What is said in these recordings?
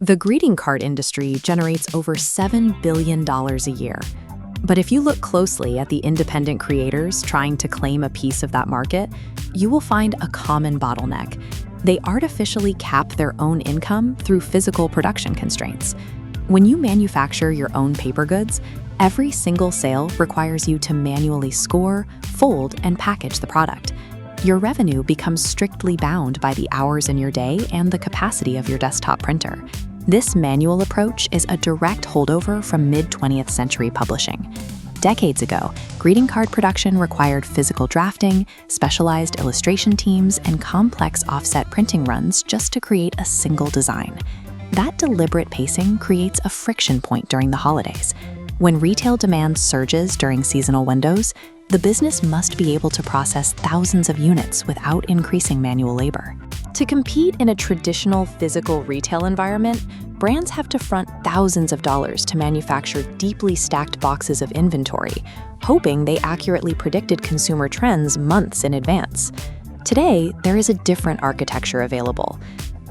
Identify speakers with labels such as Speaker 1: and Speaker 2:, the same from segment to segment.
Speaker 1: The greeting card industry generates over $7 billion a year. But if you look closely at the independent creators trying to claim a piece of that market, you will find a common bottleneck. They artificially cap their own income through physical production constraints. When you manufacture your own paper goods, every single sale requires you to manually score, fold, and package the product. Your revenue becomes strictly bound by the hours in your day and the capacity of your desktop printer. This manual approach is a direct holdover from mid-20th century publishing. Decades ago, greeting card production required physical drafting, specialized illustration teams, and complex offset printing runs just to create a single design. That deliberate pacing creates a friction point during the holidays. When retail demand surges during seasonal windows, the business must be able to process thousands of units without increasing manual labor. To compete in a traditional physical retail environment, brands have to front thousands of dollars to manufacture deeply stacked boxes of inventory, hoping they accurately predicted consumer trends months in advance. Today, there is a different architecture available.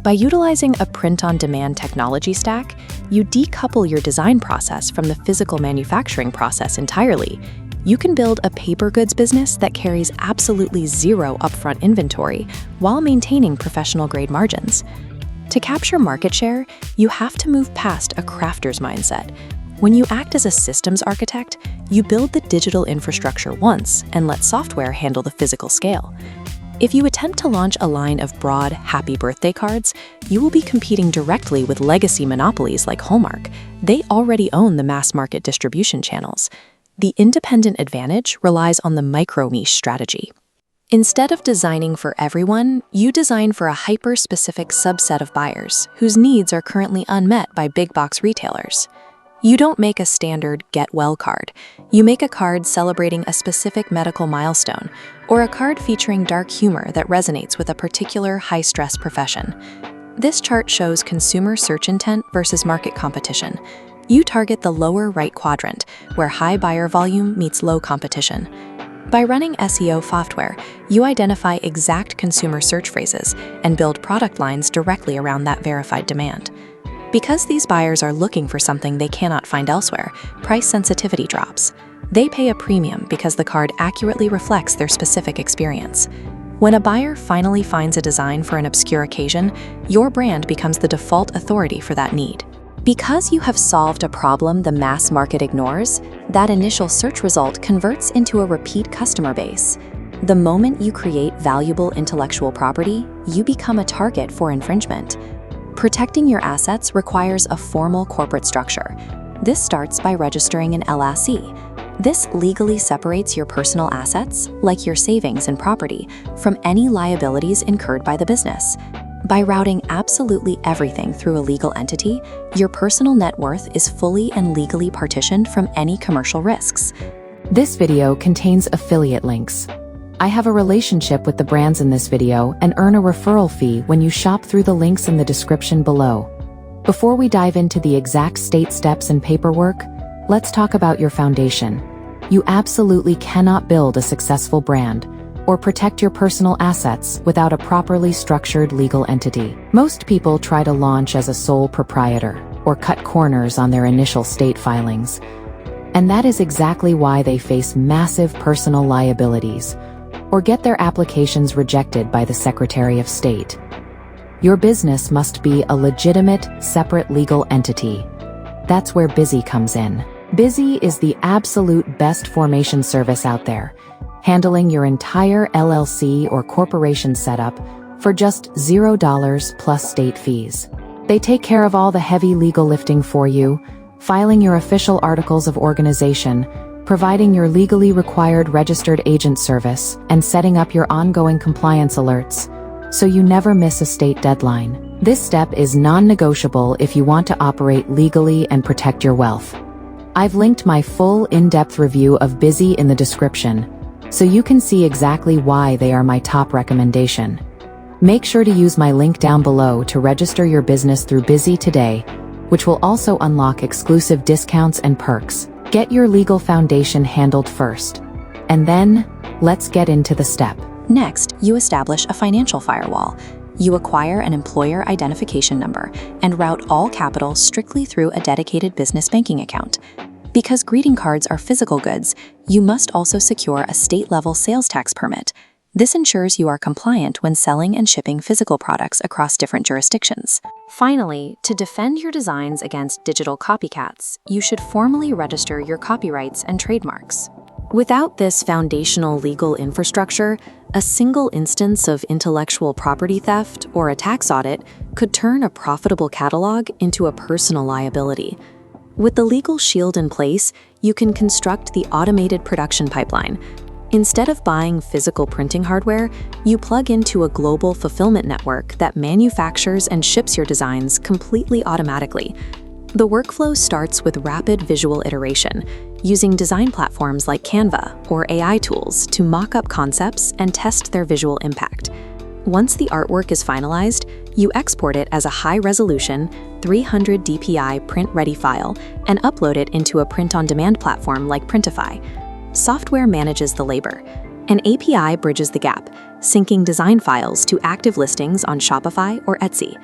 Speaker 1: By utilizing a print-on-demand technology stack, you decouple your design process from the physical manufacturing process entirely. You can build a paper goods business that carries absolutely zero upfront inventory while maintaining professional-grade margins. To capture market share, you have to move past a crafter's mindset. When you act as a systems architect, you build the digital infrastructure once and let software handle the physical scale. If you attempt to launch a line of broad happy birthday cards, you will be competing directly with legacy monopolies like Hallmark. They already own the mass market distribution channels. The independent advantage relies on the micro-niche strategy. Instead of designing for everyone, you design for a hyper-specific subset of buyers whose needs are currently unmet by big-box retailers. You don't make a standard get-well card. You make a card celebrating a specific medical milestone, or a card featuring dark humor that resonates with a particular high-stress profession. This chart shows consumer search intent versus market competition. You target the lower right quadrant, where high buyer volume meets low competition. By running SEO software, you identify exact consumer search phrases and build product lines directly around that verified demand. Because these buyers are looking for something they cannot find elsewhere, price sensitivity drops. They pay a premium because the card accurately reflects their specific experience. When a buyer finally finds a design for an obscure occasion, your brand becomes the default authority for that need. Because you have solved a problem the mass market ignores, that initial search result converts into a repeat customer base. The moment you create valuable intellectual property, you become a target for infringement. Protecting your assets requires a formal corporate structure. This starts by registering an LLC. This legally separates your personal assets, like your savings and property, from any liabilities incurred by the business. By routing absolutely everything through a legal entity, your personal net worth is fully and legally partitioned from any commercial risks.
Speaker 2: This video contains affiliate links. I have a relationship with the brands in this video and earn a referral fee when you shop through the links in the description below. Before we dive into the exact state steps and paperwork, let's talk about your foundation. You absolutely cannot build a successful brand or protect your personal assets without a properly structured legal entity. Most people try to launch as a sole proprietor or cut corners on their initial state filings. And that is exactly why they face massive personal liabilities or get their applications rejected by the Secretary of State. Your business must be a legitimate, separate legal entity. That's where Bizzy comes in. Bizzy is the absolute best formation service out there, handling your entire LLC or corporation setup for just $0 plus state fees. They take care of all the heavy legal lifting for you, filing your official articles of organization, providing your legally required registered agent service, and setting up your ongoing compliance alerts, so you never miss a state deadline. This step is non-negotiable if you want to operate legally and protect your wealth. I've linked my full in-depth review of Bizzy in the description, so you can see exactly why they are my top recommendation. Make sure to use my link down below to register your business through Bizzy today, which will also unlock exclusive discounts and perks. Get your legal foundation handled first, and then let's get into the step.
Speaker 1: Next, you establish a financial firewall. You acquire an employer identification number and route all capital strictly through a dedicated business banking account. Because greeting cards are physical goods, you must also secure a state-level sales tax permit. This ensures you are compliant when selling and shipping physical products across different jurisdictions. Finally, to defend your designs against digital copycats, you should formally register your copyrights and trademarks. Without this foundational legal infrastructure, a single instance of intellectual property theft or a tax audit could turn a profitable catalog into a personal liability. With the legal shield in place, you can construct the automated production pipeline. Instead of buying physical printing hardware, you plug into a global fulfillment network that manufactures and ships your designs completely automatically. The workflow starts with rapid visual iteration, using design platforms like Canva or AI tools to mock up concepts and test their visual impact. Once the artwork is finalized, you export it as a high-resolution 300 dpi print-ready file and upload it into a print-on-demand platform like Printify. Software manages the labor. An API bridges the gap, syncing design files to active listings on Shopify or Etsy.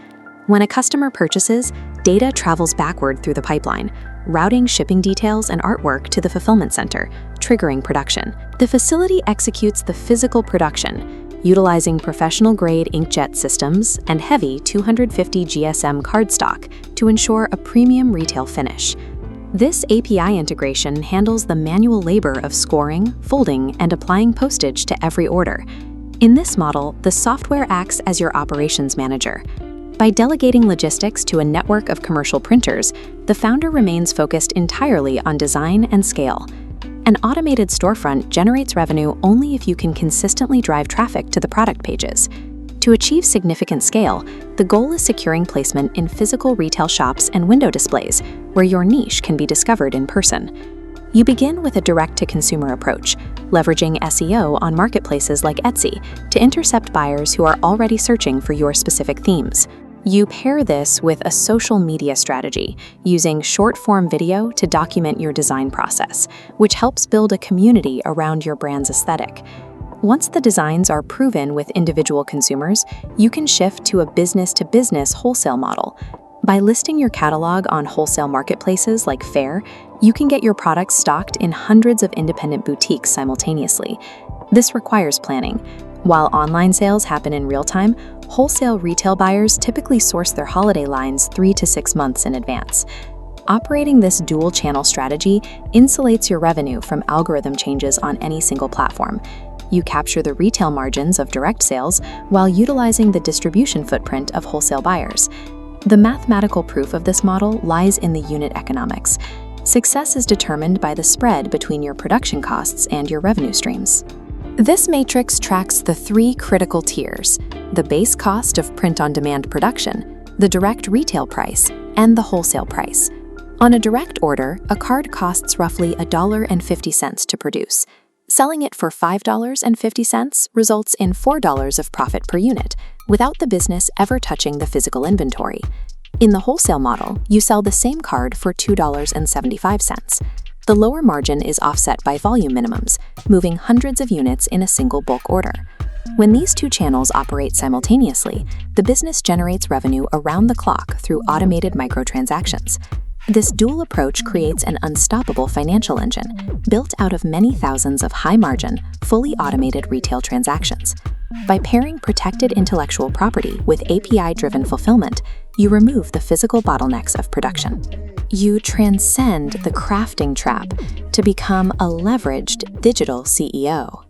Speaker 1: When a customer purchases, data travels backward through the pipeline, routing shipping details and artwork to the fulfillment center, triggering production. The facility executes the physical production, utilizing professional-grade inkjet systems and heavy 250 GSM cardstock to ensure a premium retail finish. This API integration handles the manual labor of scoring, folding, and applying postage to every order. In this model, the software acts as your operations manager. By delegating logistics to a network of commercial printers, the founder remains focused entirely on design and scale. An automated storefront generates revenue only if you can consistently drive traffic to the product pages. To achieve significant scale, the goal is securing placement in physical retail shops and window displays, where your niche can be discovered in person. You begin with a direct-to-consumer approach, leveraging SEO on marketplaces like Etsy to intercept buyers who are already searching for your specific themes. You pair this with a social media strategy, using short-form video to document your design process, which helps build a community around your brand's aesthetic. Once the designs are proven with individual consumers, you can shift to a business-to-business wholesale model. By listing your catalog on wholesale marketplaces like Faire, you can get your products stocked in hundreds of independent boutiques simultaneously. This requires planning. While online sales happen in real time, wholesale retail buyers typically source their holiday lines 3 to 6 months in advance. Operating this dual-channel strategy insulates your revenue from algorithm changes on any single platform. You capture the retail margins of direct sales while utilizing the distribution footprint of wholesale buyers. The mathematical proof of this model lies in the unit economics. Success is determined by the spread between your production costs and your revenue streams. This matrix tracks the 3 critical tiers: the base cost of print-on-demand production, the direct retail price, and the wholesale price. On a direct order, a card costs roughly $1.50 to produce. Selling it for $5.50 results in $4 of profit per unit, without the business ever touching the physical inventory. In the wholesale model, you sell the same card for $2.75. The lower margin is offset by volume minimums, moving hundreds of units in a single bulk order. When these 2 channels operate simultaneously, the business generates revenue around the clock through automated microtransactions. This dual approach creates an unstoppable financial engine, built out of many thousands of high-margin, fully automated retail transactions. By pairing protected intellectual property with API-driven fulfillment, you remove the physical bottlenecks of production. You transcend the crafting trap to become a leveraged digital CEO.